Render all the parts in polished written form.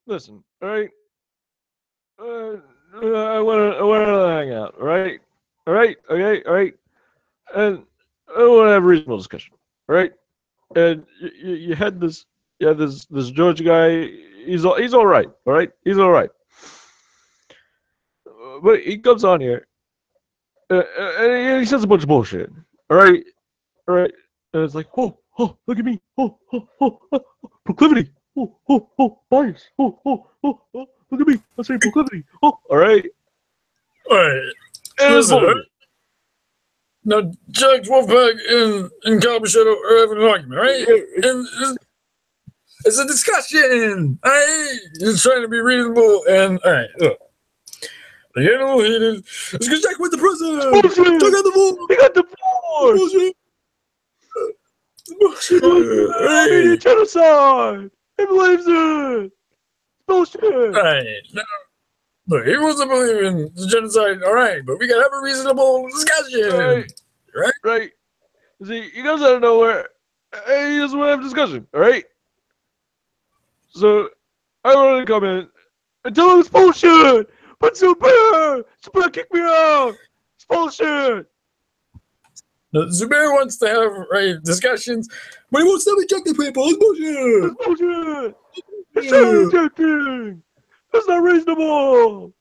listen, all right. I want to hang out, all right, okay, all right, and I want to have a reasonable discussion, all right. And you had this, this George guy. He's all right, he's all right. But he comes on here, and he says a bunch of bullshit, all right, all right, and it's like, look at me, proclivity, bias, look at me, I'm saying proclivity, all right, All right. and it's Listen, all right? bullshit. Now, Jack Wolfpack and Caliber Shadow are having an argument, right? And it's a discussion. All right? It's trying to be reasonable. And, all right, look. They get a little heated. It's because Jack went to prison. Bullshit. Jack got divorced. He got divorced. Bullshit. Bullshit. Media genocide. He believes it. Bullshit. All right. Now, look, he wasn't believing the genocide. All right, but we got to have a reasonable discussion. Right? Right. See, he comes out of nowhere. And he doesn't want to have a discussion. All right. So I wanted to come in and tell him it's bullshit. But Super kicked me out. It's bullshit. Now, Zubair wants to have discussions, but he won't stop rejecting people. It's bullshit. It's bullshit. It's not rejecting. That's not reasonable.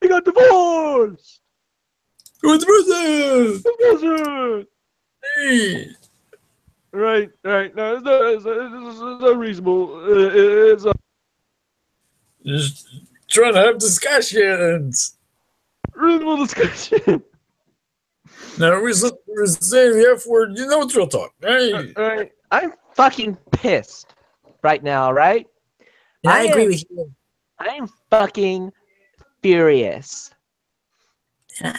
He got divorced. He went to prison. It's bullshit. Hey. Right. No, it's not reasonable. It's Just trying to have discussions. reasonable discussion. Now, we're saying the F word. You know it's real talk. Hey. Right. I'm fucking pissed right now, right? Yeah, I agree with you. I'm fucking furious.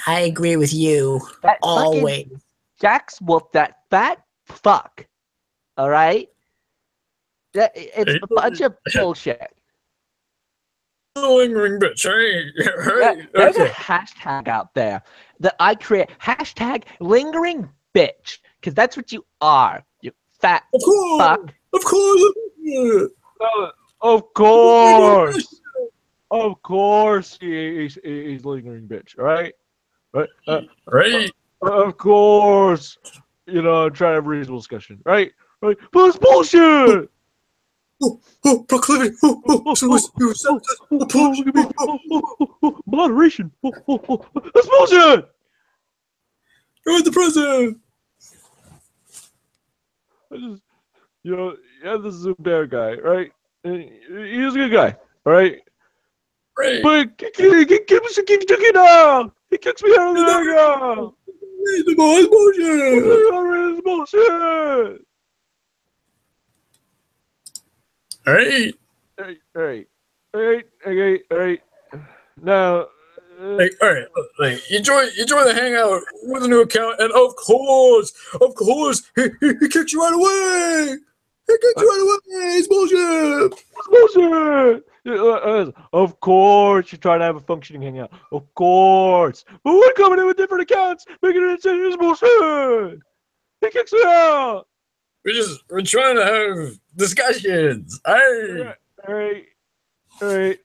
I agree with you. That Always. fucking Jax Wolf, that fat fuck. All right? It's a bunch of bullshit. Lingering bitch. Hey. There's a Okay. hashtag out there that I create. Hashtag lingering bitch. Because that's what you are. You fat Of course. fuck. Of course. Of course. Of course he's lingering bitch, all right? Right. Of course. You know, try to have a reasonable discussion, right? Right? But it's bullshit! Proclivity. Look at me. Moderation. That's bullshit! You're in the prison. I just, this is a bear guy, right? And he's a good guy, all right? Right. But he keeps kicking out. He kicks me out of the ring. Reasonable. It's bullshit. It's bullshit. Hey. All right. Now, Like, all right, like enjoy the hangout with a new account, and of course, he kicks you right away. He kicks you right away. It's bullshit. it's bullshit. Of course, you try to have a functioning hangout. Of course, but we're coming in with different accounts, making it insane. It's bullshit. He kicks me out. We're trying to have discussions. Hey. All right. Hey.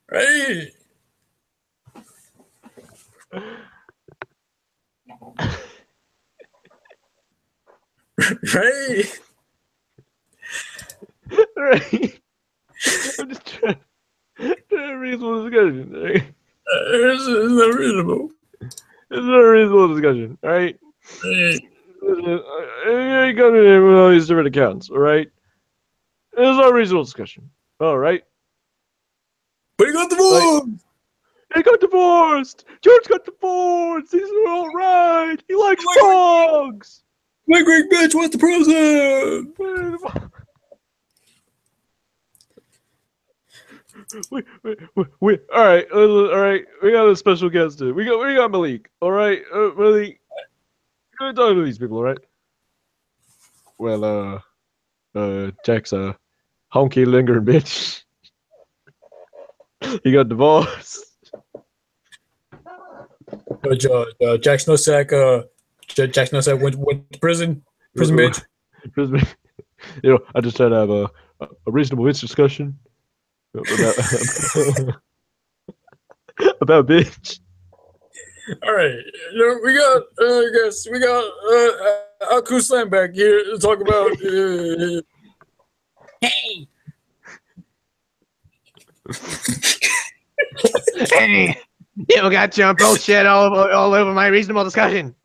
Hey. Right. I'm just trying to have a reasonable discussion. Right? It's not reasonable. It's not a reasonable discussion. All right. Hey. You got in with all these different accounts. All right. It's not a reasonable discussion. All right. But he got divorced. He got divorced. George got divorced. He's all right. He likes dogs. My great bitch wants the prison. All right. We got a special guest too. We got Malik. All right, Malik. Can I talk to these people? All right. Well, Jack's a honky lingering bitch. He got divorced. Jack Snowsack. Jack Snowsack went to prison. Prison bitch. Prison. I just had to have a reasonable discussion about about bitch. All right, we got Aku Slam back here to talk about. Hey, Hey, you got your bullshit all over my reasonable discussion.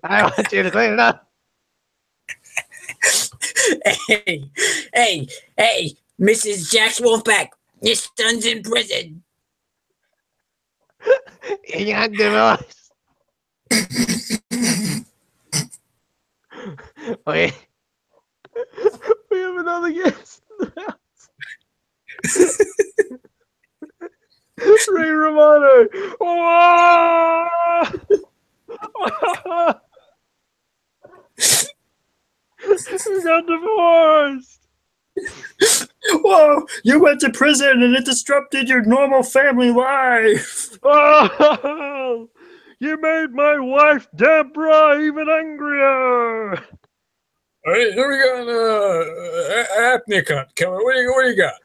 I want you to clean it up. hey, Mrs. Jax Wolfpack, your son's in prison. You got divorced. Wait. We have another guest in the house. Ray Romano. We got divorced. Whoa, you went to prison and it disrupted your normal family life. Oh, you made my wife Deborah even angrier. All right, here we got Apnea Cunt. Come on, what do you got?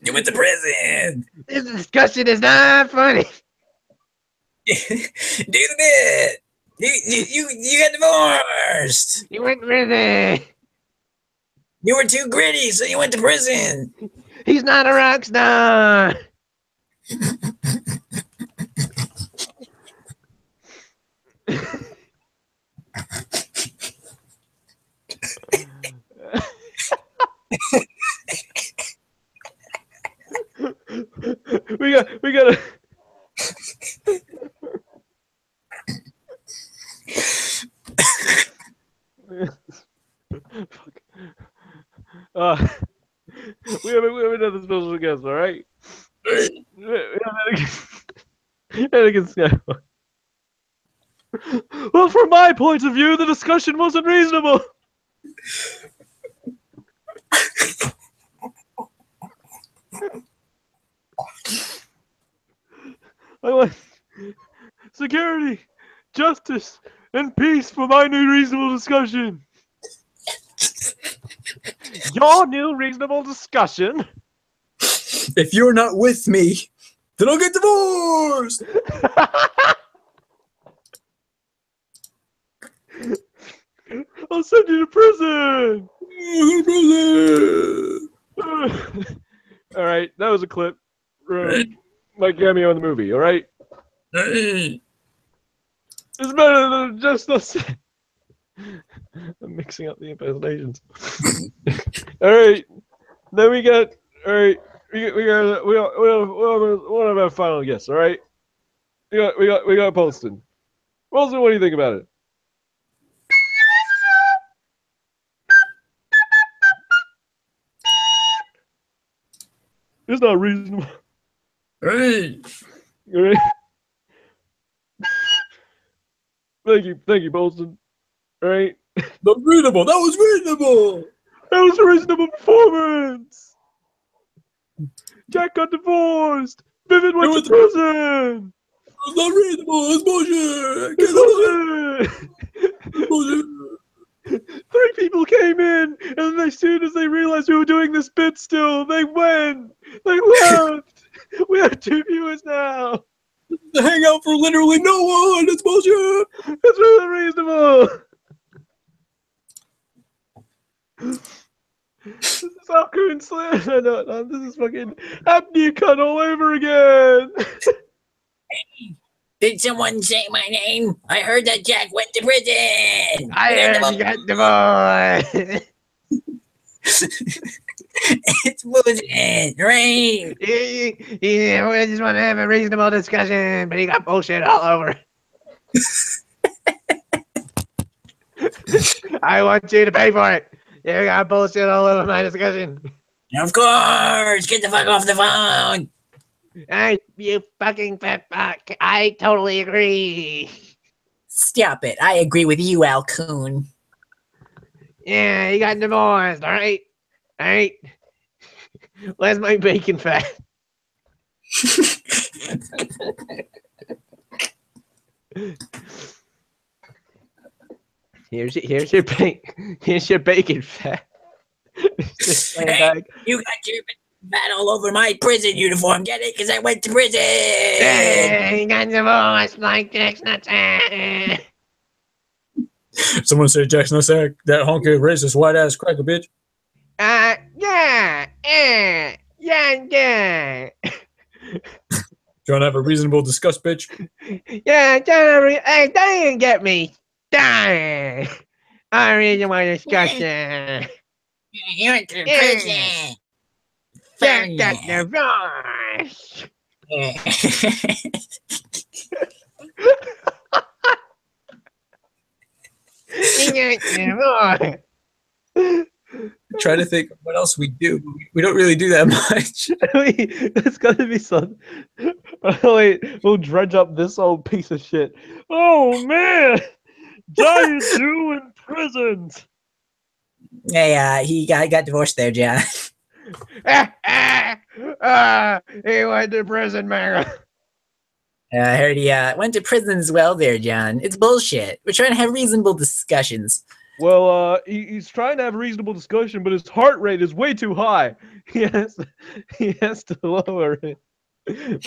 You went to prison. This discussion is not funny. Do the bit. You got divorced. You went to prison. You were too gritty, so you went to prison. He's not a rock star. we got a we have another special guest, all right? We have Anakin Skywalker. Well, from my point of view, the discussion wasn't reasonable. I want security, justice, and peace for my new reasonable discussion. Your new reasonable discussion? If you're not with me, then I'll get divorced. I'll send you to prison. All right, that was a clip from my cameo in the movie. All right, Hey, it's better than just us. I'm mixing up the impersonations. All right, then we got. All right, we got one of our final guests. All right, we got Polston. Polston, what do you think about it? It's not reasonable. hey. All right. Thank you, Polston. All right. That's reasonable. That was reasonable. That was a reasonable performance. Jack got divorced. Vivian went to prison. It's not reasonable. It's bullshit. It's bullshit. 3 people came in, and then as soon as they realized we were doing this bit still, they went. They left. We have 2 viewers now. To hang out for literally no one. It's bullshit. It's really reasonable. This is Alcoon Slam. No, this is fucking Apnea Cunt all over again. Did someone say my name? I heard that Jack went to prison. I heard you got divorced. It's bullshit, right? Yeah, we just want to have a reasonable discussion, but he got bullshit all over. I want you to pay for it. You got bullshit all over my discussion. Of course. Get the fuck off the phone. You fucking fat fuck. I totally agree. Stop it. I agree with you, Alcoon. Yeah, he got divorced, alright? Alright? Where's my bacon fat? Here's your bacon fat. Just laying Hey, back. you got your fat all over my prison uniform. Get it? Because I went to prison. Hey, got divorced like Jack's nuts. Someone said Jackson Sack, that honky racist white ass cracker bitch. Yeah. Trying to have a reasonable discuss, bitch. Yeah, hey, don't even get me. Die. I really want to discuss it. You went to Yeah. prison. Jack got divorced. He got divorced. Try to think of what else we do. We don't really do that much. It's gotta be some. Wait, we'll dredge up this old piece of shit. Oh man, Giant Jew in prisons. Hey, he got divorced there, John. He went to prison, man. I heard he went to prison as well there, John. It's bullshit. We're trying to have reasonable discussions. Well, he's trying to have a reasonable discussion, but his heart rate is way too high. He has to lower it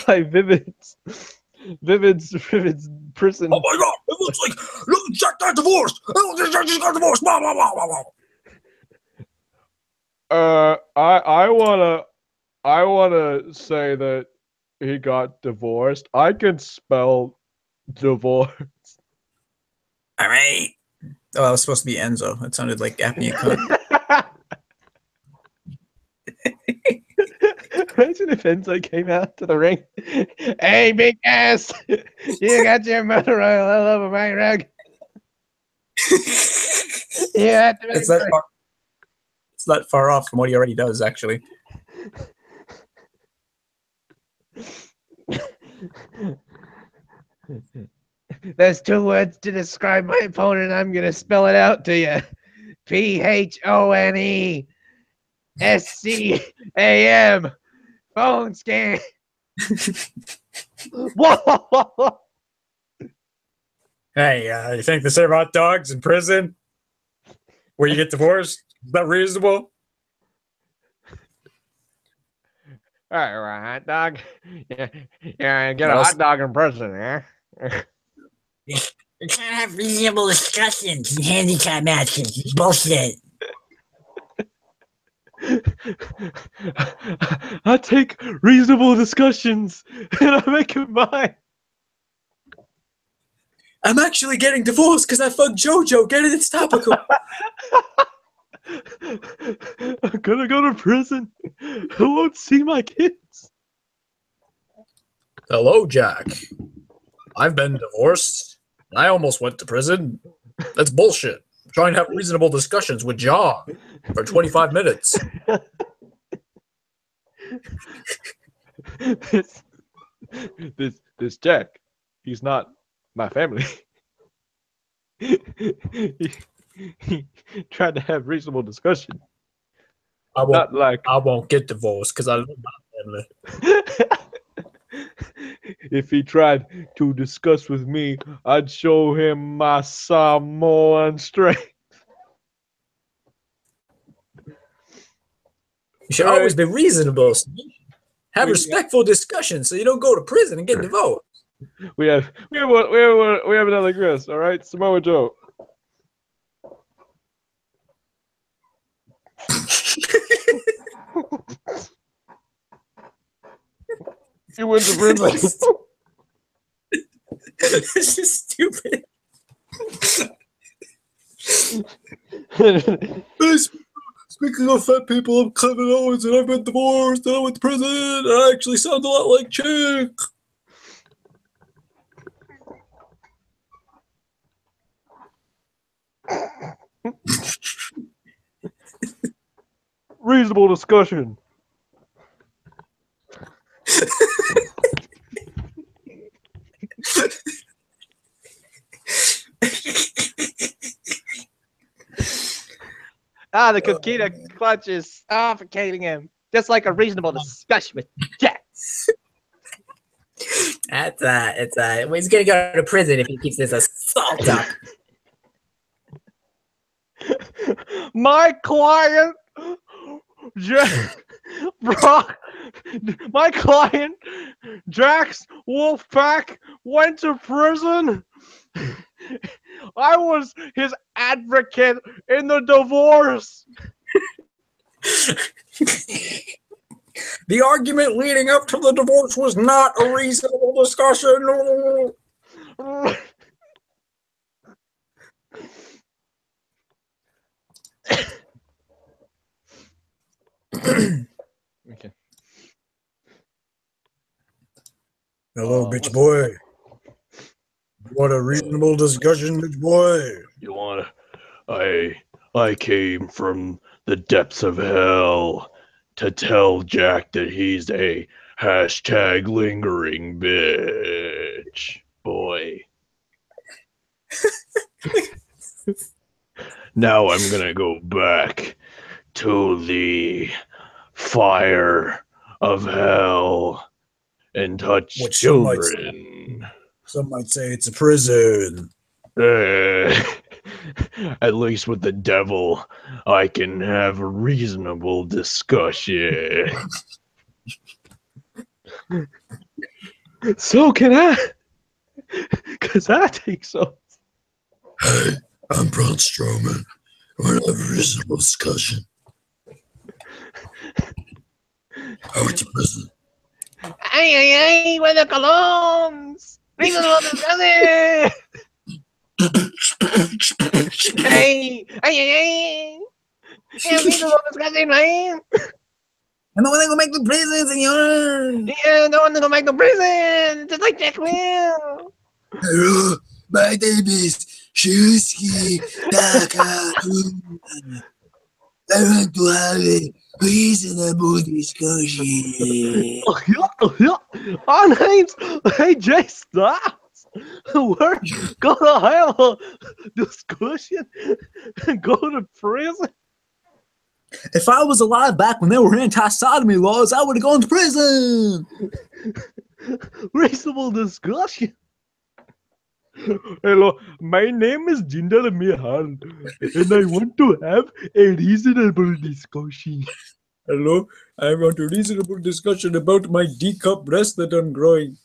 by Vivid's prison. Oh my god! It looks like look, Jack got divorced. Oh, Jack just got divorced. Blah, blah, blah, blah, blah. I wanna say that he got divorced. I can spell divorce. All right. Oh, it was supposed to be Enzo. It sounded like apnea cunt. Imagine if Enzo came out to the ring. Hey, big ass! You got your motor oil all over my rug. Yeah, It's not far off from what he already does, actually. There's two words to describe my opponent. I'm gonna spell it out to you. PHONESCAM. Phone scan. Whoa! Hey, you think they serve hot dogs in prison where you get divorced? Is that reasonable? All right, hot dog. Yeah, get a hot dog in prison, yeah. We're trying to have reasonable discussions and handicap matches. It's bullshit. I take reasonable discussions and I make it mine. I'm actually getting divorced because I fucked JoJo. Get it? It's topical. I'm gonna go to prison. I won't see my kids. Hello, Jack. I've been divorced. I almost went to prison. That's bullshit. I'm trying to have reasonable discussions with John for 25 minutes. This Jack, he's not my family. he tried to have reasonable discussion. I Not like won't get divorced because I love my family. if he tried to discuss with me, I'd show him my Samoan strength. You should always be reasonable. Have respectful discussions so you don't go to prison and get divorced. We have another Chris. All right, Samoa Joe. You went to prison. This is stupid. Speaking of fat people, I'm Kevin Owens and I've been divorced and I went to prison. I actually sound a lot like Chick. Reasonable discussion. The coquina clutch is suffocating him, just like a reasonable discussion with Jack. He's gonna go to prison if he keeps this assault up. My client, my client, Jax Wolfpack, went to prison. I was his advocate in the divorce. The argument leading up to the divorce was not a reasonable discussion. Okay. Hello, bitch boy. What a reasonable discussion, bitch boy. You wanna? I came from the depths of hell to tell Jack that he's a hashtag lingering bitch boy. Now I'm gonna go back to the fire of hell and touch What some might say. children. Some might say it's a prison. At least with the devil, I can have a reasonable discussion. So can I? Because I think so. Hey, I'm Braun Strowman. We're gonna have a reasonable discussion. I went to prison. Ay, where the colognes? Reasonable discussion. Ay. Yeah, reasonable discussion, man. I don't want to go back to prison, senor. Yeah, don't want to go back to prison. Just like Jack Will. Hello, my name is Shuski Taka. I want to have a reasonable discussion. Our name's AJ Styles. We're gonna have a discussion and go to prison. If I was alive back when there were anti-sodomy laws, I would have gone to prison. Reasonable discussion. Hello, my name is Jinder Mihal, and I want to have a reasonable discussion. Hello, I want a reasonable discussion about my D-cup breast that I'm growing.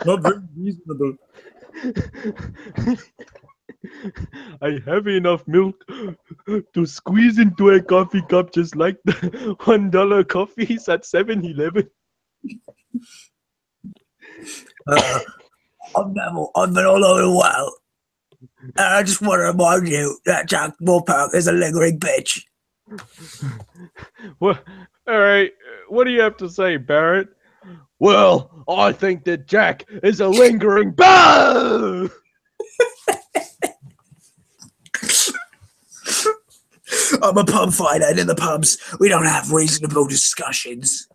Not very reasonable. I have enough milk to squeeze into a coffee cup just like the $1 coffees at 7-Eleven. I've been all over the world. And I just want to remind you that Jack Wolfpack is a lingering bitch. Well, all right. What do you have to say, Barrett? Well, I think that Jack is a lingering boo. I'm a pub fighter, and in the pubs, we don't have reasonable discussions.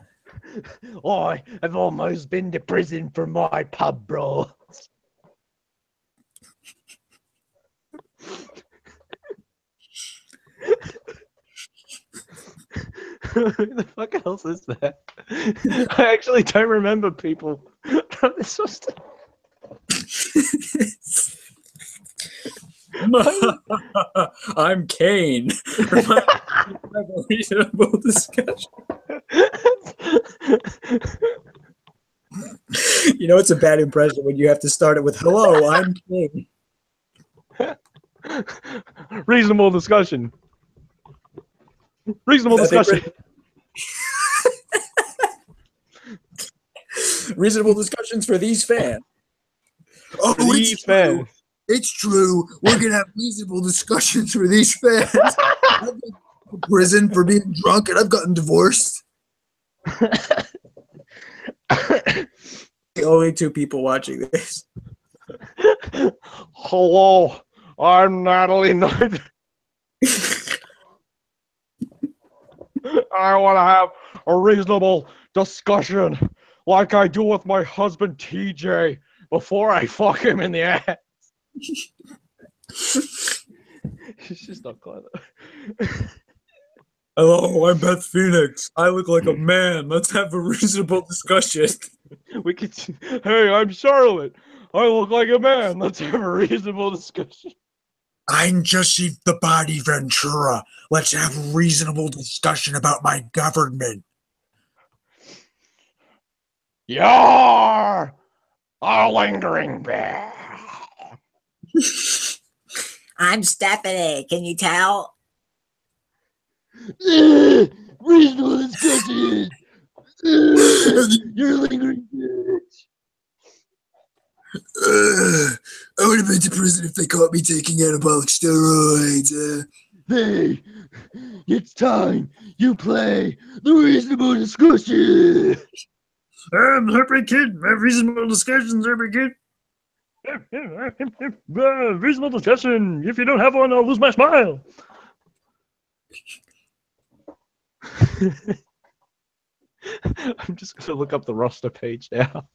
I have almost been to prison for my pub bros. Who the fuck else is that? I actually don't remember people from this system. I'm Kane. Have a reasonable discussion. You know, it's a bad impression when you have to start it with "Hello, I'm Kane." Reasonable discussion. Reasonable discussion. Reasonable discussions for these fans. Oh, These fans. It's true. We're gonna have reasonable discussions for these fans. I've been to prison for being drunk, and I've gotten divorced. Only 2 people watching this. Hello, I'm Natalie Knight. I want to have a reasonable discussion like I do with my husband TJ before I fuck him in the ass. She's just not clever. Hello, I'm Beth Phoenix. I look like a man. Let's have a reasonable discussion. We could. Hey, I'm Charlotte. I look like a man. Let's have a reasonable discussion. I'm Jesse the Body Ventura. Let's have a reasonable discussion about my government. You're a lingering bear. I'm Stephanie. Can you tell? Reasonable discussion. You're a lingering bitch. I would have been to prison if they caught me taking anabolic steroids. Hey, it's time you play the reasonable discussion. Heartbreak Kid. Reasonable discussions, Heartbreak Kid. Reasonable discussion. If you don't have one, I'll lose my smile. I'm just gonna look up the roster page now.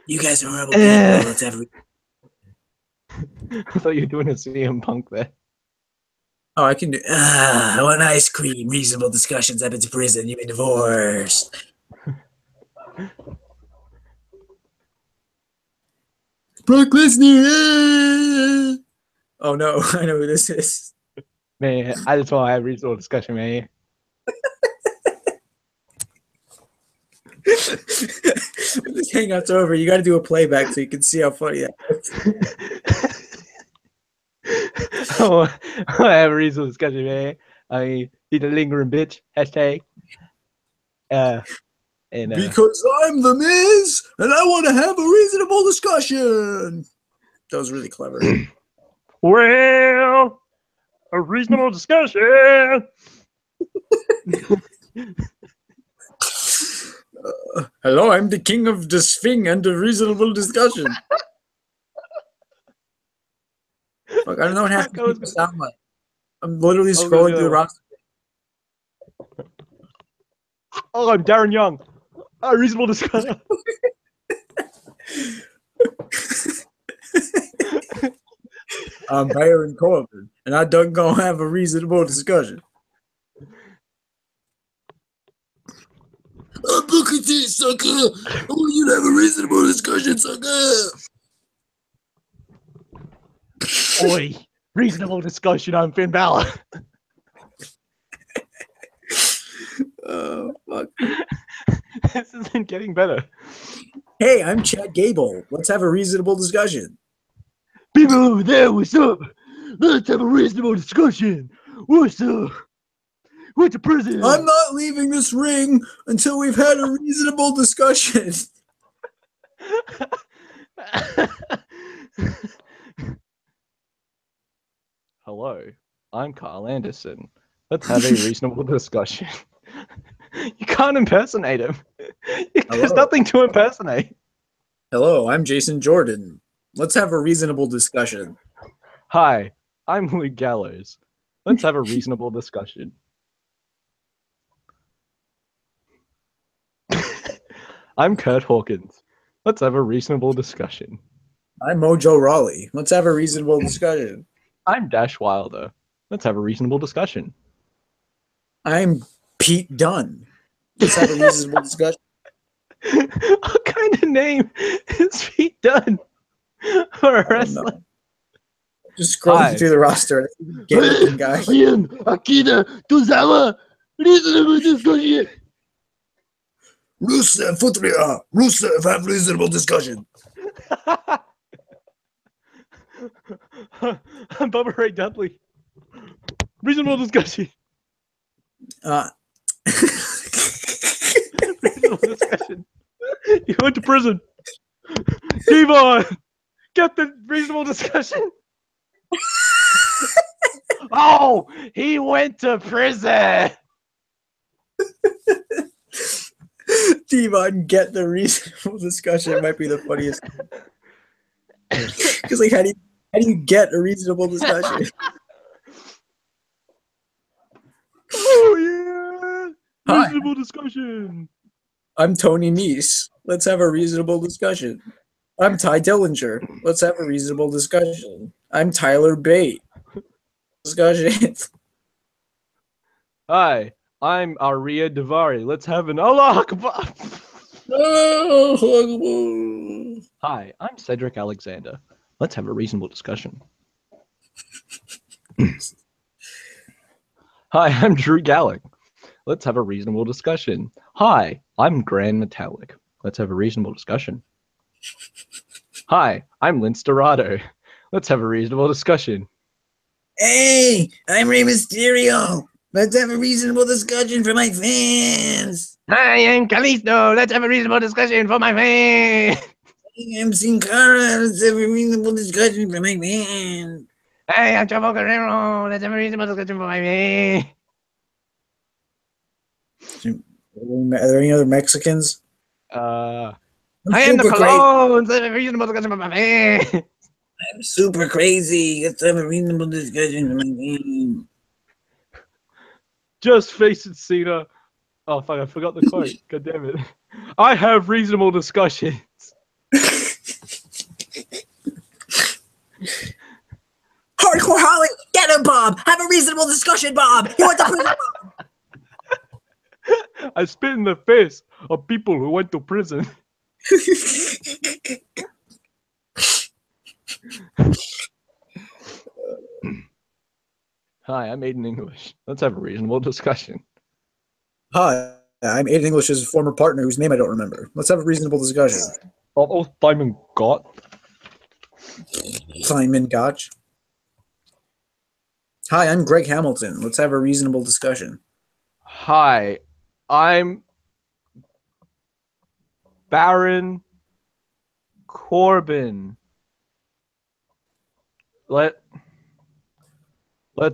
You guys are horrible people. Let's have I thought you were doing a CM Punk there. Oh, I can do. I want ice cream. Reasonable discussions. I've been to prison. You've been divorced. Brock Lesnar. Oh no, I know who this is. Man, I just want to have a reasonable discussion, man. When this hangout's over, you got to do a playback so you can see how funny that is. I want to have a reasonable discussion, man. I mean, he's a lingering bitch. Hashtag. Because I'm the Miz, and I want to have a reasonable discussion. That was really clever. Well, a reasonable discussion. Hello, I'm the king of the Sphinx and the reasonable discussion. Fuck, I don't know what half the people sound like. I'm literally scrolling through the roster. Oh, I'm Darren Young. A reasonable discussion. I'm Baron Corbin, and I don't gonna have a reasonable discussion. I'm Booker T, sucker. I want you to have a reasonable discussion, sucker. Oi, reasonable discussion. I'm Finn Balor. Oh, fuck. This isn't getting better. Hey, I'm Chad Gable. Let's have a reasonable discussion. People over there, what's up? Let's have a reasonable discussion. What's up? Went to prison. I'm not leaving this ring until we've had a reasonable discussion. Hello, I'm Carl Anderson. Let's have a reasonable discussion. You can't impersonate him. There's nothing to impersonate. Hello, I'm Jason Jordan. Let's have a reasonable discussion. Hi, I'm Luke Gallows. Let's have a reasonable discussion. I'm Kurt Hawkins. Let's have a reasonable discussion. I'm Mojo Rawley. Let's have a reasonable discussion. I'm Dash Wilder. Let's have a reasonable discussion. I'm Pete Dunne. Let's have a reasonable discussion. What kind of name is Pete Dunne for a wrestler? Just scrolling through the roster. Get it, guy. I am Akira Tozawa. Reasonable discussion. Rusev Futria. Rusev, have reasonable discussion. I'm Bubba Ray Dudley. Reasonable discussion. Reasonable discussion. You went to prison. Devon, get the reasonable discussion. Oh, he went to prison. Devon, get the reasonable discussion. It might be the funniest. Because, like, how do you get a reasonable discussion? Oh, yeah. Hi. Reasonable discussion. I'm Tony Nese. Let's have a reasonable discussion. I'm Ty Dillinger. Let's have a reasonable discussion. I'm Tyler Bate. Discussion. Hi, I'm Arya Davari. Let's have an Allah Akbar. Hi, I'm Cedric Alexander. Let's have a reasonable discussion. Hi, I'm Drew Gallic. Let's have a reasonable discussion. Hi, I'm Grand Metallic. Let's have a reasonable discussion. Hi, I'm Lince Dorado. Let's have a reasonable discussion. Hey, I'm Rey Mysterio. Let's have a reasonable discussion for my fans. Hi, I'm Kalisto. Let's have a reasonable discussion for my fans. I'm Sin Cara. Let's have a reasonable discussion for my fans. Hey, I'm Chavo Guerrero. Let's have a reasonable discussion for my fans. Are there any other Mexicans? I I'm am the super crazy. Colognes. Let's have a reasonable discussion for my fans. I'm super crazy. Let's have a reasonable discussion for my fans. Just face it, Cena. Oh, fuck, I forgot the quote. God damn it. I have reasonable discussions. Hardcore Holly, get him, Bob. Have a reasonable discussion, Bob. You want to prison? I spit in the face of people who went to prison. Hi, I'm Aiden English. Let's have a reasonable discussion. Hi, I'm Aiden English's former partner whose name I don't remember. Let's have a reasonable discussion. Oh, Simon Gott. Simon Gotch. Hi, I'm Greg Hamilton. Let's have a reasonable discussion. Hi, I'm Baron Corbin. Let's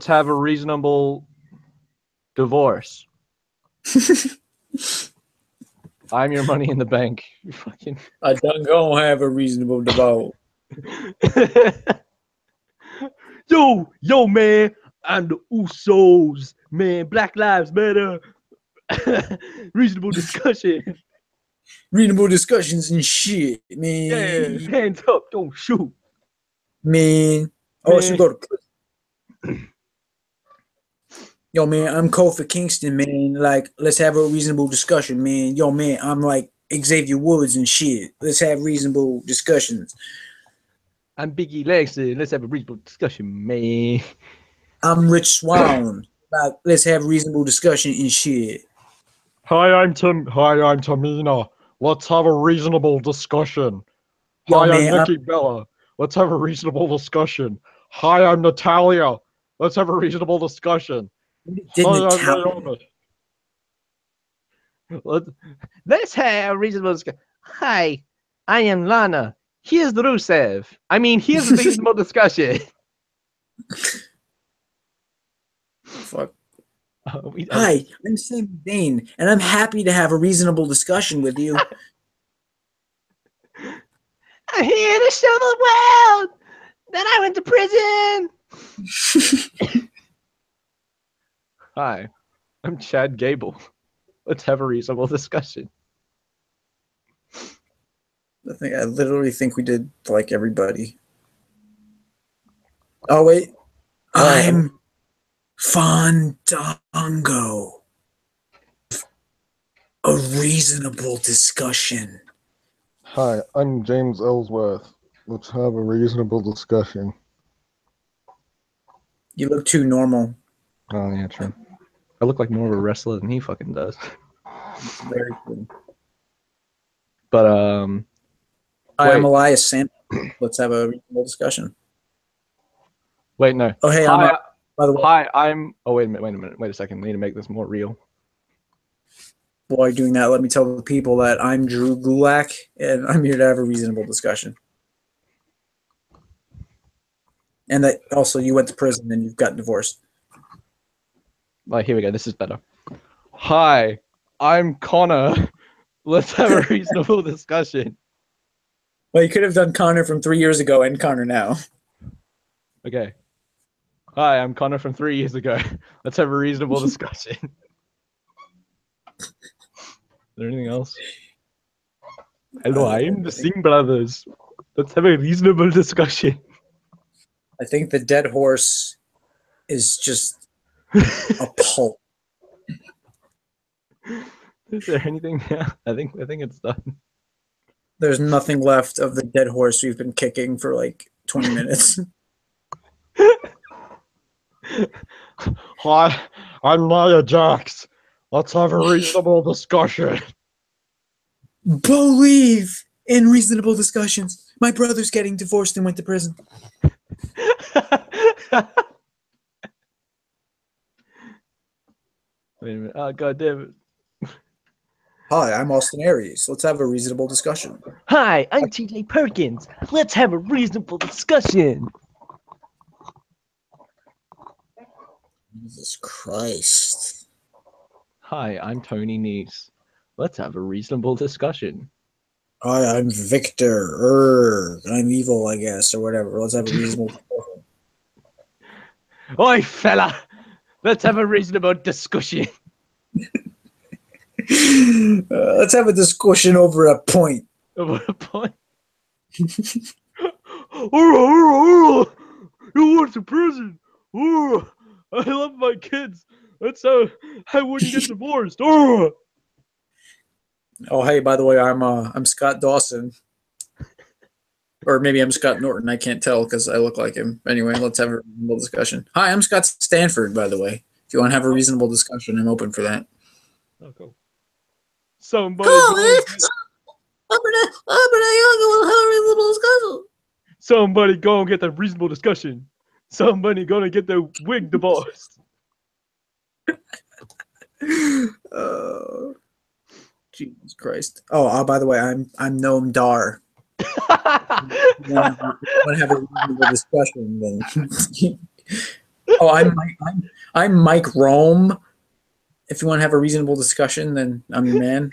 have a reasonable divorce. I'm your money in the bank. You fucking. I don't go have a reasonable divorce. Yo, man. I'm the Usos, man. Black Lives Matter. Reasonable discussion. Reasonable discussions and shit, man. Yeah, hands up, don't shoot. Man. Oh, I should go to prison. Yo, man, I'm Kofi Kingston, man. Like, let's have a reasonable discussion, man. Yo, man, I'm like Xavier Woods and shit. Let's have reasonable discussions. I'm Biggie Langston. Let's have a reasonable discussion, man. I'm Rich Swan. Like, let's have reasonable discussion and shit. Hi, I'm Tamina. Let's have a reasonable discussion. Yo, Hi, man, I'm Nikki Bella. Let's have a reasonable discussion. Hi, I'm Natalia. Let's have a reasonable discussion. Did Hi, I'm Natalia- Naomi. Let's have a reasonable discussion. Hi, I am Lana. Here's the Rusev. I mean, here's a reasonable discussion. Fuck. Hi, I'm Sam Dane, and I'm happy to have a reasonable discussion with you. I'm here to show the world that I went to prison. Hi, I'm Chad Gable. Let's have a reasonable discussion. I literally think we did like everybody. Oh wait, I'm Fandango. A reasonable discussion. Hi, I'm James Ellsworth. Let's have a reasonable discussion. You look too normal. Oh, yeah, true. I look like more of a wrestler than he fucking does. Very cool. But, Hi, I'm wait. Elias Sam. Let's have a reasonable discussion. Wait, no. Oh hey, Hi, by the way, hi, I'm... Oh, wait a minute. Wait a second. I need to make this more real. while you're doing that, let me tell the people that I'm Drew Gulak, and I'm here to have a reasonable discussion. And that also you went to prison and you've gotten divorced. Like, here we go. This is better. Hi, I'm Connor. Let's have a reasonable discussion. Well, you could have done Connor from 3 years ago and Connor now. Okay. Hi, I'm Connor from 3 years ago. Let's have a reasonable discussion. Is there anything else? Hello, I am the Singh brothers. Let's have a reasonable discussion. I think the dead horse is just a pulp. Is there anything now? I think it's done. There's nothing left of the dead horse we've been kicking for like 20 minutes. Hi, I'm Nia Jax. Let's have a reasonable discussion. Believe in reasonable discussions. My brother's getting divorced and went to prison. Wait a minute. Oh, God damn it. Hi, I'm Austin Aries. Let's have a reasonable discussion. Hi, I'm TJ Perkins. Let's have a reasonable discussion. Jesus Christ. Hi, I'm Tony Neese. Let's have a reasonable discussion. Hi, I'm Victor. I'm evil, I guess, or whatever. Let's have a reasonable discussion. Oi, fella! Let's have a reasonable discussion. Let's have a discussion over a point. What a point. You went to prison. I love my kids. That's how I wouldn't get divorced. Oh, hey, by the way, I'm Scott Dawson. Or maybe I'm Scott Norton. I can't tell because I look like him. Anyway, let's have a reasonable discussion. Hi, I'm Scott Stanford, by the way. If you want to have a reasonable discussion, I'm open for that. Oh, cool. Somebody Somebody go and get the reasonable discussion. Somebody gonna get the wig divorced. Jesus Christ. Oh, by the way, I'm Noam Dar. Want to have a reasonable discussion? Then. Oh, I'm Mike Rome. If you want to have a reasonable discussion, then I'm your man.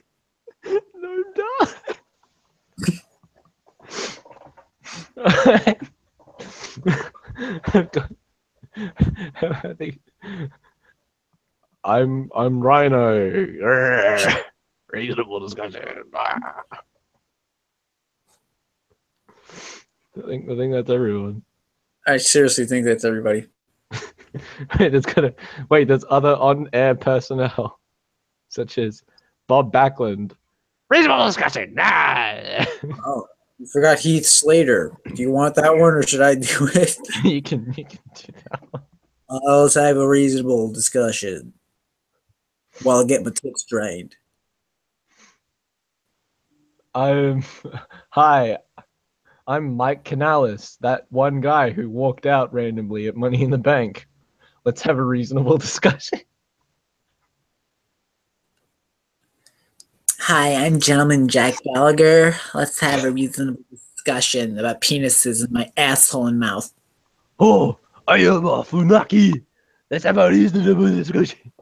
No, die. I'm Rhino. Reasonable discussion. I think that's everyone. I seriously think that's everybody. There's other on-air personnel, such as Bob Backlund. Reasonable discussion. Nah. Oh, you forgot Heath Slater. Do you want that one, or should I do it? you can do that one. Let's have a reasonable discussion while I get my tits drained. Hi, I'm Mike Canales, that one guy who walked out randomly at Money in the Bank. Let's have a reasonable discussion. Hi, I'm Gentleman Jack Gallagher. Let's have a reasonable discussion about penises in my asshole and mouth. Oh, I am a Funaki. Let's have a reasonable discussion.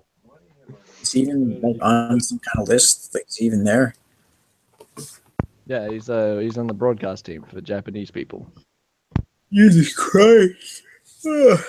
Is he even like, on some kind of list? Like, is he even there? Yeah, he's on the broadcast team for the Japanese people. Jesus Christ. Ugh.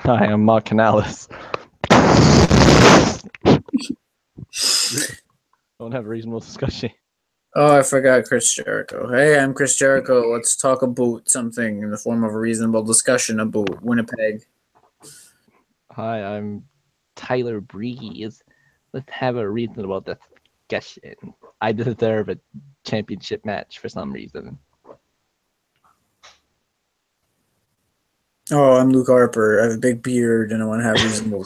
Hi, I'm Mark Canales. Don't have a reasonable discussion. Oh, I forgot Chris Jericho. Hey, I'm Chris Jericho. Let's talk about something in the form of a reasonable discussion about Winnipeg. Hi, I'm Tyler Breeze. Let's have a reasonable discussion. I deserve a championship match for some reason. Oh, I'm Luke Harper. I have a big beard and I want to have reasonable.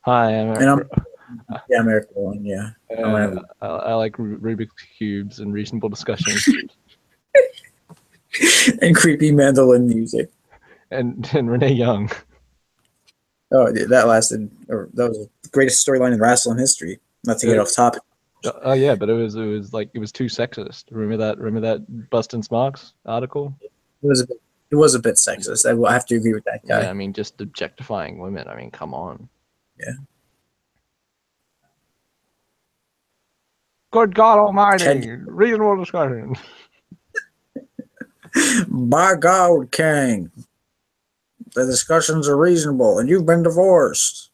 Hi, I'm And I'm Eric Rowan, yeah. I like Rubik's Cubes and reasonable discussions. And creepy mandolin music. and Renee Young. Oh, that lasted, or that was the greatest storyline in wrestling history. Not to get off topic. Oh yeah, but it was too sexist. Remember that Bustin' Smarks article? It was a bit sexist. I will have to agree with that guy. Yeah, I mean, just objectifying women. I mean, come on. Yeah. Good God Almighty! Reasonable discussion. By God, King, the discussions are reasonable, and you've been divorced.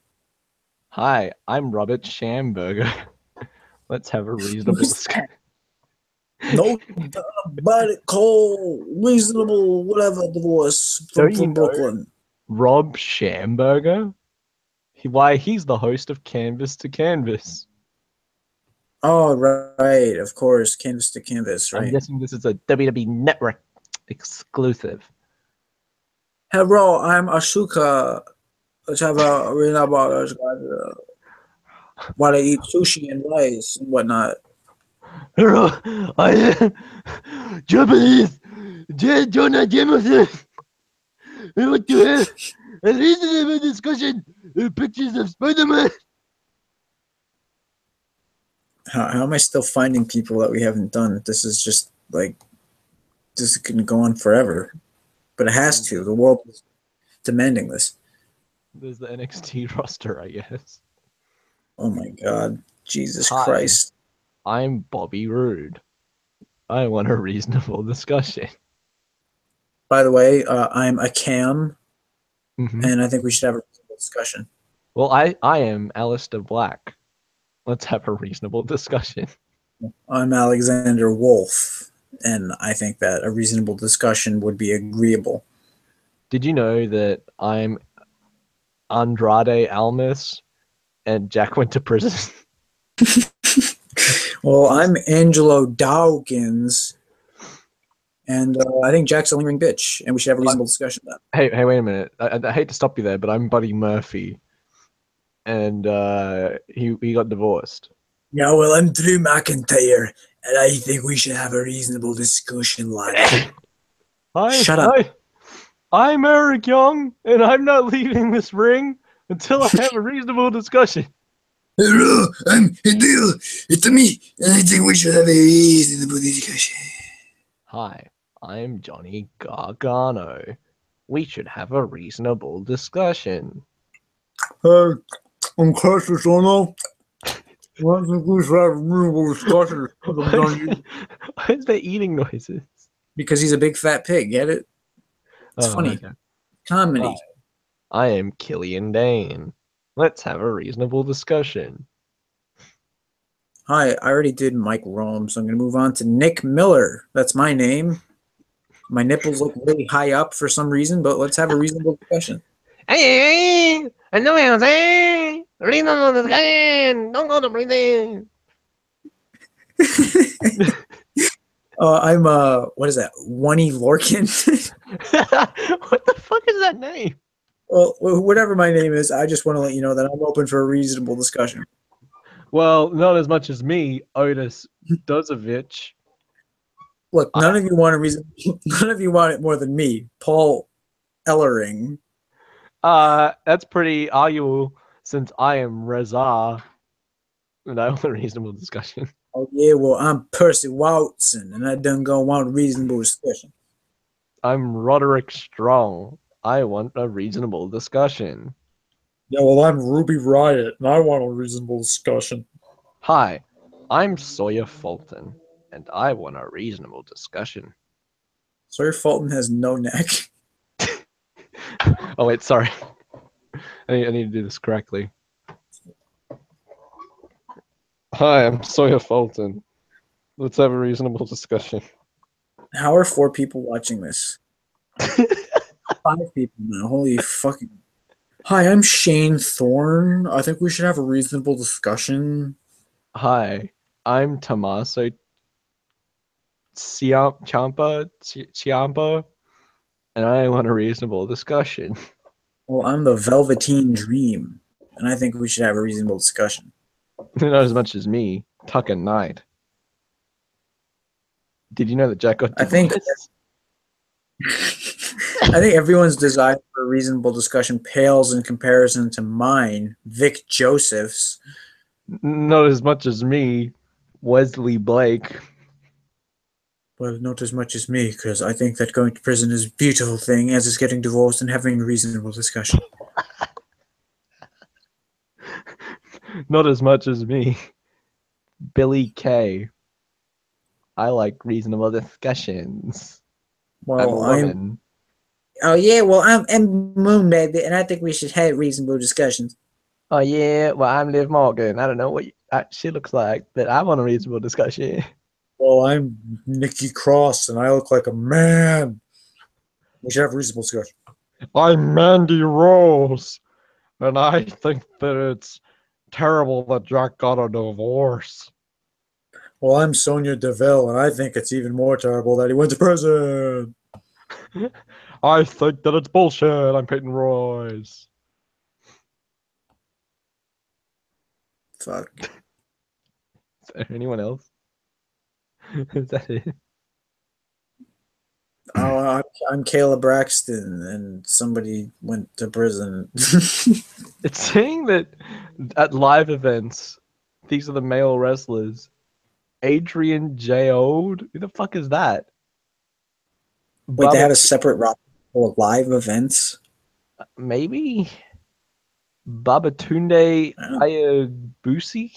Hi, I'm Robert Schamberger. Let's have a reasonable discussion. No, but Cole, reasonable, whatever divorce Don't you from know? Brooklyn. Rob Schamberger? He's the host of Canvas to Canvas. Oh, right, of course, Canvas to Canvas, I'm right. guessing this is a WWE Network exclusive. Hello, I'm Asuka. Let's have a arena about us while I eat sushi and rice and whatnot. Hello, I am Japanese Jonah Jameson. I want to have a reasonable discussion with pictures of Spider-Man. How am I still finding people that we haven't done? This is just like, this can go on forever. But it has to. The world is demanding this. There's the NXT roster, I guess. Oh my God. Jesus Hi. Christ. I'm Bobby Roode. I want a reasonable discussion. By the way, I'm a Cam, Mhm. and I think we should have a discussion. Well, I am Alistair Black. Let's have a reasonable discussion. I'm Alexander Wolf, and I think that a reasonable discussion would be agreeable. Did you know that I'm Andrade Almas and Jack went to prison? Well, I'm Angelo Dawkins, and I think Jack's a lingering bitch, and we should have a reasonable discussion about that. Hey, wait a minute. I hate to stop you there, but I'm Buddy Murphy. And he got divorced. Yeah, well, I'm Drew McIntyre, and I think we should have a reasonable discussion, lad. Shut up. I'm Eric Young, and I'm not leaving this ring until I have a reasonable discussion. Hello, I'm Hideo. It's me, and I think we should have a reasonable discussion. Hi, I'm Johnny Gargano. We should have a reasonable discussion. Hey, I'm Cassius Ono. I think we should have a reasonable discussion. Why is there eating noises? Because he's a big fat pig, get it? It's Oh, funny. okay. Comedy. Hi, I am Killian Dane. Let's have a reasonable discussion. Hi, I already did Mike Rome, so I'm going to move on to Nick Miller. That's my name. My nipples look really high up for some reason, but let's have a reasonable discussion. Hey, I know what I'm saying. Reasonable discussion. Don't go to prison. I'm what is that? Oney Lorcan. What the fuck is that name? Well, whatever my name is, I just want to let you know that I'm open for a reasonable discussion. Well, not as much as me, Otis Dozovich. Look, none of you want a reason. None of you want it more than me, Paul Ellering. That's pretty arguable since I am Reza. And I want a reasonable discussion. Oh yeah, well I'm Percy Watson, and I done go want a reasonable discussion. I'm Roderick Strong. I want a reasonable discussion. Yeah, well, I'm Ruby Riot, and I want a reasonable discussion. Hi, I'm Sawyer Fulton, and I want a reasonable discussion. Sawyer Fulton has no neck. Oh wait, sorry. I need to do this correctly. Hi, I'm Sawyer Fulton. Let's have a reasonable discussion. How are 4 people watching this? 5 people now. Holy fucking. Hi, I'm Shane Thorne. I think we should have a reasonable discussion. Hi, I'm Tommaso Ciampa, and I want a reasonable discussion. Well, I'm the Velveteen Dream, and I think we should have a reasonable discussion. Not as much as me, Tucker Knight. Did you know that Jack got I think- divorced? I think everyone's desire for a reasonable discussion pales in comparison to mine, Vic Joseph's. Not as much as me, Wesley Blake. Well, not as much as me, because I think that going to prison is a beautiful thing, as is getting divorced and having a reasonable discussion. Not as much as me. Billy K. I like reasonable discussions. I'm a Well, I'm woman. Oh yeah, well I'm Moon Baby, and I think we should have reasonable discussions. Oh yeah, well I'm Liv Morgan. I don't know what she looks like, but I want a reasonable discussion. well, I'm Nikki Cross, and I look like a man. We should have a reasonable discussion. I'm Mandy Rose, and I think that it's terrible that Jack got a divorce. Well, I'm Sonia Deville, and I think it's even more terrible that he went to prison. I think that it's bullshit. I'm Peyton Royce. Fuck. Is there anyone else? Is that it? Oh, I'm Kayla Braxton, and somebody went to prison. It's saying that at live events, these are the male wrestlers. Adrian J. Ode? Who the fuck is that? Wait, they Baba- had a separate roster for live events? Maybe? Babatunde Oh. Ayabusi?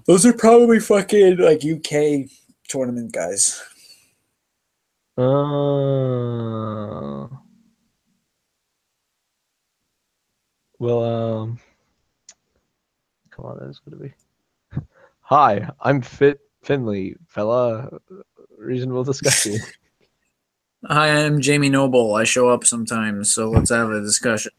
Those are probably fucking like UK tournament guys. Well, come on, that's gonna be. Hi, I'm Fit Finley, fella. Reasonable discussion. Hi, I'm Jamie Noble. I show up sometimes, so let's have a discussion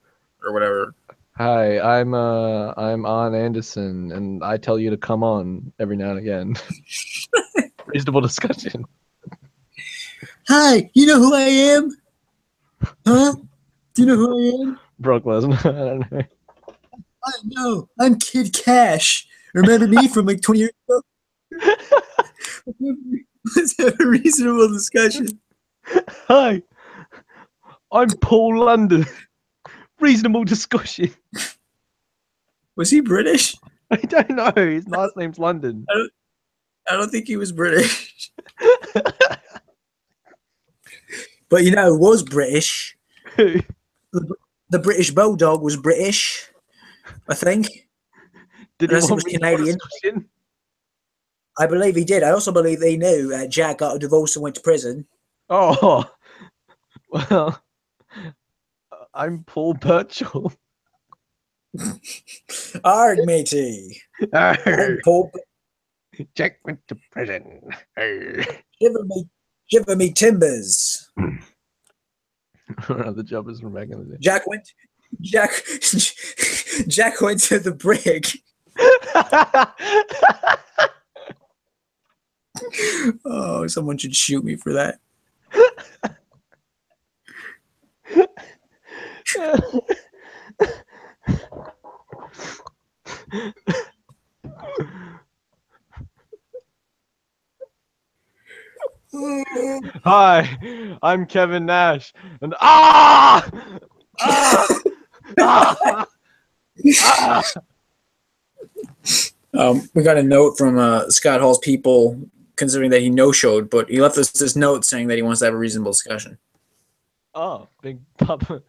or whatever. Hi, I'm An Anderson, and I tell you to come on every now and again. Reasonable discussion. Hi, you know who I am? Huh? Do you know who I am? Brock Lesnar. I don't know. I know. I'm Kid Cash. Remember me from like 20 years ago? Let's have a reasonable discussion. Hi, I'm Paul London. Reasonable discussion. Was he British? I don't know. His last name's London. I don't think he was British. But you know, who was British. Who? The British Bulldog was British, I think. Did he Unless it want was reasonable Canadian. discussion? I believe he did. I also believe he knew Jack got a divorce and went to prison. Oh, well, I'm Paul Burchill. Arg, matey. I'm Arr, Paul. Jack went to prison. Arr. Shiver me timbers. The jobbers from back in the day. Jack went to the brig. Oh, someone should shoot me for that. Hi, I'm Kevin Nash, and ah! Ah! Ah! Ah! We got a note from Scott Hall's people, considering that he no-showed, but he left us this note saying that he wants to have a reasonable discussion. Oh, big papa.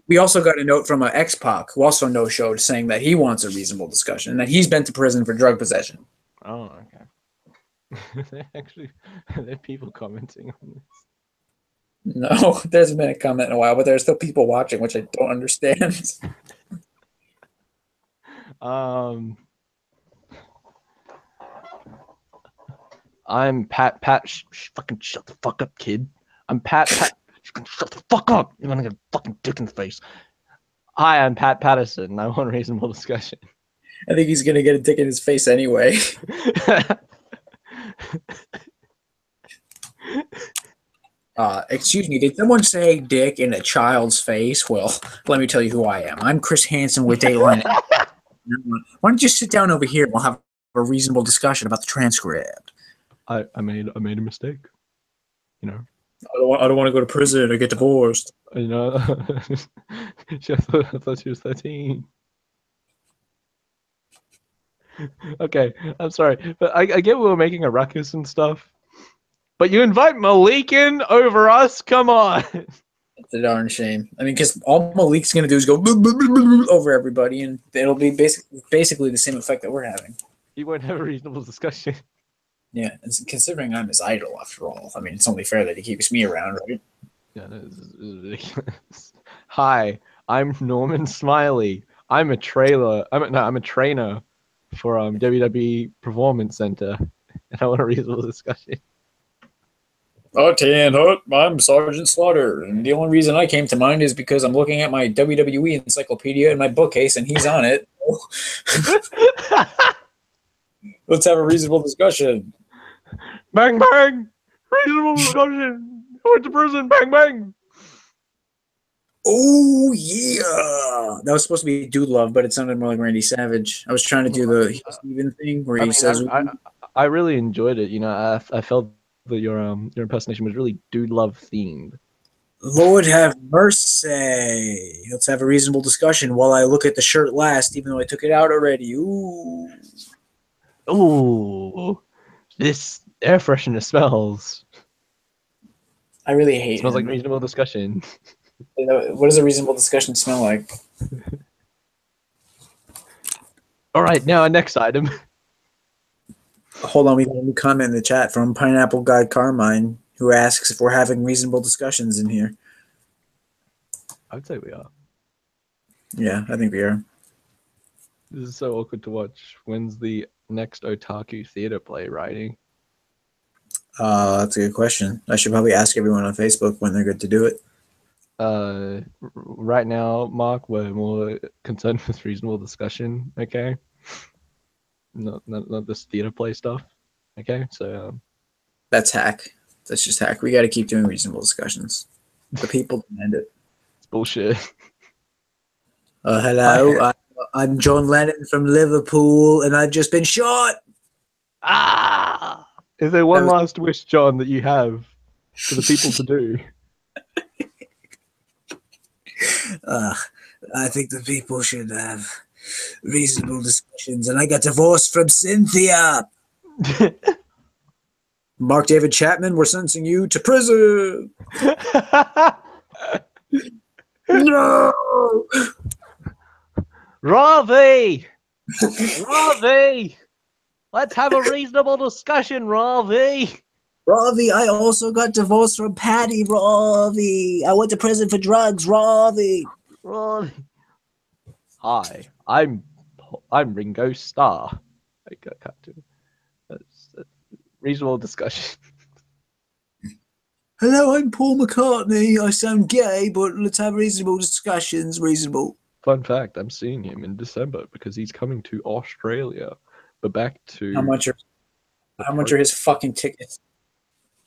We also got a note from X-Pac, who also no-showed, saying that he wants a reasonable discussion and that he's been to prison for drug possession. Oh, okay. There are people commenting on this. No, there's been a comment in a while, but there's still people watching, which I don't understand. I'm Pat. Fucking shut the fuck up, kid. I'm Pat. Shut the fuck up. You're gonna get a fucking dick in the face. Hi, I'm Pat Patterson. I want a reasonable discussion. I think he's gonna get a dick in his face anyway. Excuse me, did someone say dick in a child's face? Well, let me tell you who I am. I'm Chris Hansen with Dateline. Why don't you sit down over here and we'll have a reasonable discussion about the transcript? I made a mistake. You know. I don't want to go to prison or get divorced. You know. I thought she was 13. Okay, I'm sorry, but I get we were making a ruckus and stuff. But you invite Malik in over us? Come on. It's a darn shame. I mean, because all Malik's gonna do is go over everybody, and it'll be basically the same effect that we're having. You won't have a reasonable discussion. Yeah, and considering I'm his idol after all, I mean, it's only fair that he keeps me around, right? Yeah, no, this is ridiculous. Hi, I'm Norman Smiley. I'm a trainer for WWE Performance Center, and I want a reasonable discussion. I'm Sergeant Slaughter, and the only reason I came to mind is because I'm looking at my WWE encyclopedia in my bookcase, and he's on it. Let's have a reasonable discussion. Bang bang! Reasonable discussion. I went to prison. Bang bang! Oh yeah, that was supposed to be Dude Love, but it sounded more like Randy Savage. I was trying to do the Steven thing where he says, I really enjoyed it. You know, I felt that your impersonation was really Dude Love themed. "Lord have mercy." Let's have a reasonable discussion while I look at the shirt last, even though I took it out already. Ooh. Ooh, this air freshener smells. I really hate It smells like him. reasonable discussion. What does a reasonable discussion smell like? All right, now our next item. Hold on, we got a new comment in the chat from Pineapple Guy Carmine, who asks if we're having reasonable discussions in here. I would say we are. Yeah, I think we are. This is so awkward to watch. When's the next Otaku theater play writing? That's a good question. I should probably ask everyone on Facebook when they're good to do it. Right now, Mark, we're more concerned with reasonable discussion. Okay, not this theater play stuff. Okay, so That's hack. That's just hack. We got to keep doing reasonable discussions. The people demand it. it's bullshit. Hello, I'm John Lennon from Liverpool, and I've just been shot. Ah! Is there one That was- last wish, John, that you have for the people to do? I think the people should have reasonable discussions, and I got divorced from Cynthia. Mark David Chapman, we're sentencing you to prison. No. Ravi! Ravi! Let's have a reasonable discussion, Ravi! Ravi, I also got divorced from Patty, Ravi. I went to prison for drugs, Ravi. Ravi. Hi, I'm Ringo Starr. I got to. That's reasonable discussion. Hello, I'm Paul McCartney. I sound gay, but let's have reasonable discussions. Reasonable. Fun fact, I'm seeing him in December because he's coming to Australia. But back to How much are his fucking tickets?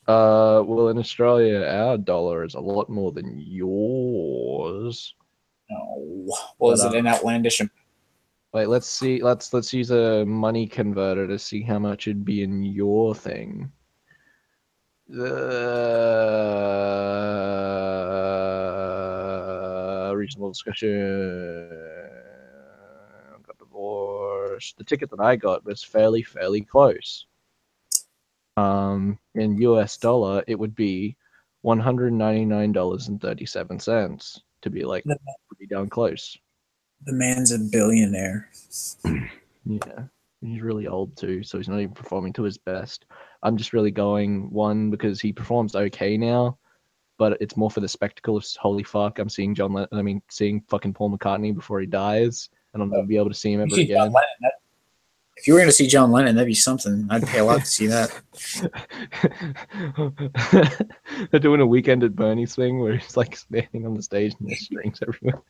well, in Australia, our dollar is a lot more than yours. No. Well, is it an outlandish? Wait, let's see. Let's use a money converter to see how much it'd be in your thing. Reasonable discussion. Got divorced. The ticket that I got was fairly close. In US dollar, it would be $199.37 to be like pretty down close. The man's a billionaire. Yeah, he's really old too, so he's not even performing to his best. I'm just really going one because he performs okay now, but it's more for the spectacle of holy fuck. I'm seeing seeing fucking Paul McCartney before he dies, and I'm gonna be able to see him ever again. If you were going to see John Lennon, that'd be something. I'd pay a lot to see that. They're doing a Weekend at Bernie's thing where he's like standing on the stage and there's strings everywhere.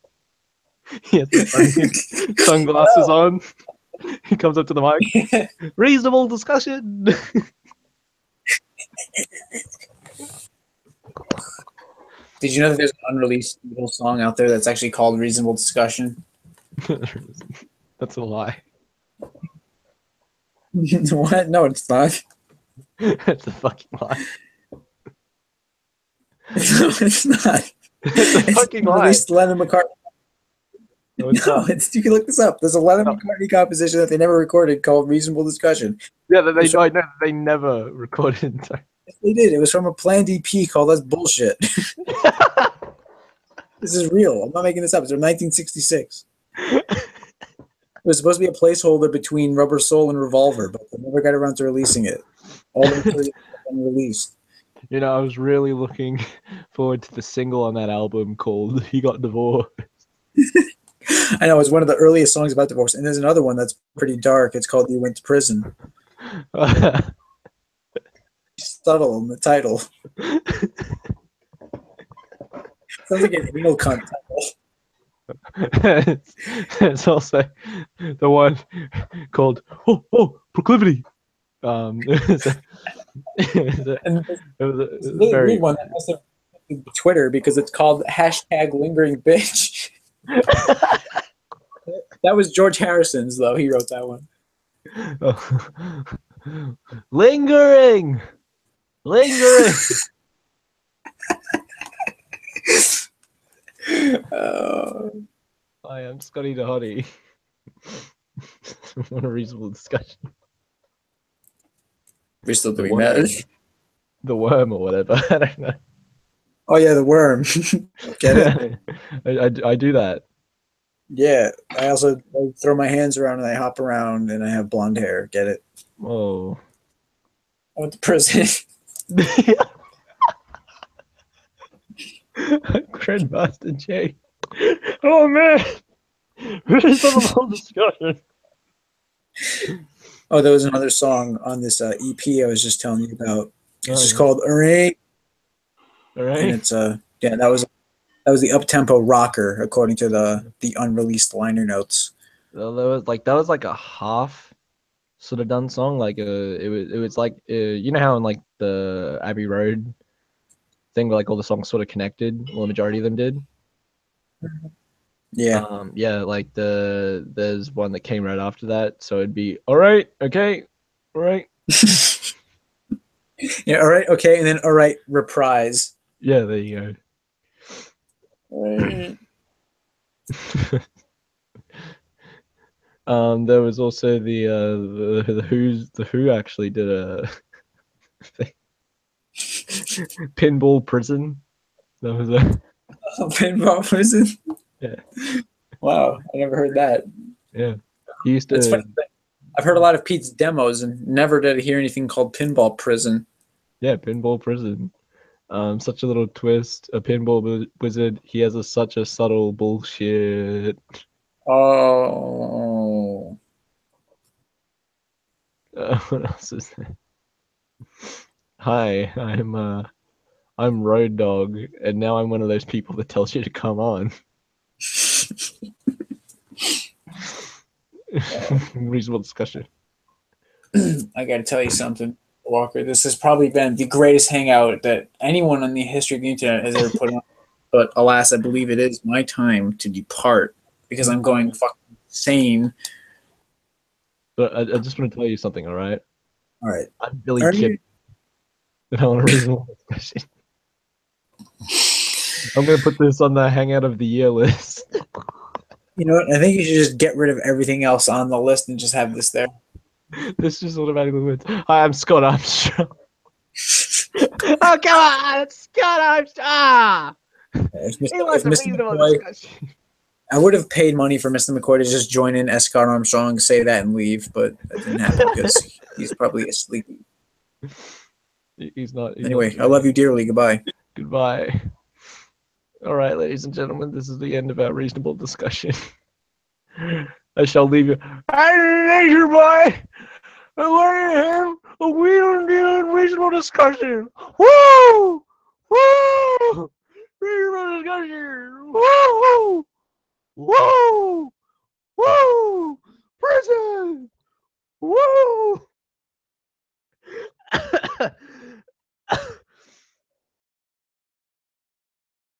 He has the fucking sunglasses on. He comes up to the mic. Reasonable discussion. Did you know that there's an unreleased Beatles song out there that's actually called Reasonable Discussion? That's a lie. What? No, it's not. That's a fucking lie. No, it's not. It's a fucking lie. Unreleased Lennon McCartney. No, it's No, not. you can look this up. There's a Lennon No. McCartney composition that they never recorded called "Reasonable Discussion." Yeah, I know they never recorded. Sorry. They did. It was from a planned EP called "That's Bullshit." This is real. I'm not making this up. It's from 1966. It was supposed to be a placeholder between Rubber Soul and Revolver, but they never got around to releasing it. All the material has been released. You know, I was really looking forward to the single on that album called "He Got Divorced." I know it's one of the earliest songs about divorce, and there's another one that's pretty dark. It's called "You Went to Prison." Subtle in the title. Sounds like an anal cunt title. It's also the one called "Oh Proclivity." It was And it was it's a a really very weird one that must have been Twitter because it's called #lingering bitch. That was George Harrison's though. He wrote that one. lingering. I am Scotty the Hottie. What a reasonable discussion. We're still doing worm. that. The worm or whatever. I don't know. Oh yeah, the worm. Get it? I do that. Yeah. I also throw my hands around and I hop around and I have blonde hair. Get it? Whoa. I went to prison. Grandmaster J. Oh man. Reasonable discussion. Oh, there was another song on this EP I was just telling you about. It's just called "Alright," All and right. it's yeah, that was the up-tempo rocker according to the unreleased liner notes. So that was like a half sort of done song. Like it was like you know how in like the Abbey Road thing where like all the songs sort of connected, well the majority of them did. Yeah. Yeah, like there's one that came right after that, so it'd be all right, okay, all right. Yeah, all right, okay, and then all right, reprise. Yeah, there you go. There was also the Who actually did a thing. Pinball Prison. That was a Pinball Prison. Yeah. Wow, I never heard that. yeah. He used That's to. funny. I've heard a lot of Pete's demos and never did I hear anything called Pinball Prison. Yeah, Pinball Prison. Such a little twist. A pinball wizard. He has such a subtle bullshit. Oh. What else is there? Hi, I'm Road Dog, and now I'm one of those people that tells you to come on. Reasonable discussion. I got to tell you something, Walker. This has probably been the greatest hangout that anyone in the history of the internet has ever put on. But alas, I believe it is my time to depart because I'm going fucking insane. But I just want to tell you something, all right? All right. I'm Billy Are Kip. you- And I want a reasonable discussion. I'm gonna put this on the hangout of the year list. You know what? I think you should just get rid of everything else on the list and just have this there. This just automatically wins. Hi, I'm Scott Armstrong. Oh, come on! It's Scott Armstrong! If Mr. It was if a Mr. reasonable McCoy- discussion. I would have paid money for Mr. McCoy to just join in as Scott Armstrong, say that, and leave, but that didn't happen because he's probably asleep. He's not. Anyway, I love you dearly. Goodbye. Goodbye. All right, ladies and gentlemen, this is the end of our reasonable discussion. I shall leave you. Hey, nature boy! I want to have a reasonable discussion. Woo! Woo! Reasonable discussion. Woo! Woo! Woo! Prison!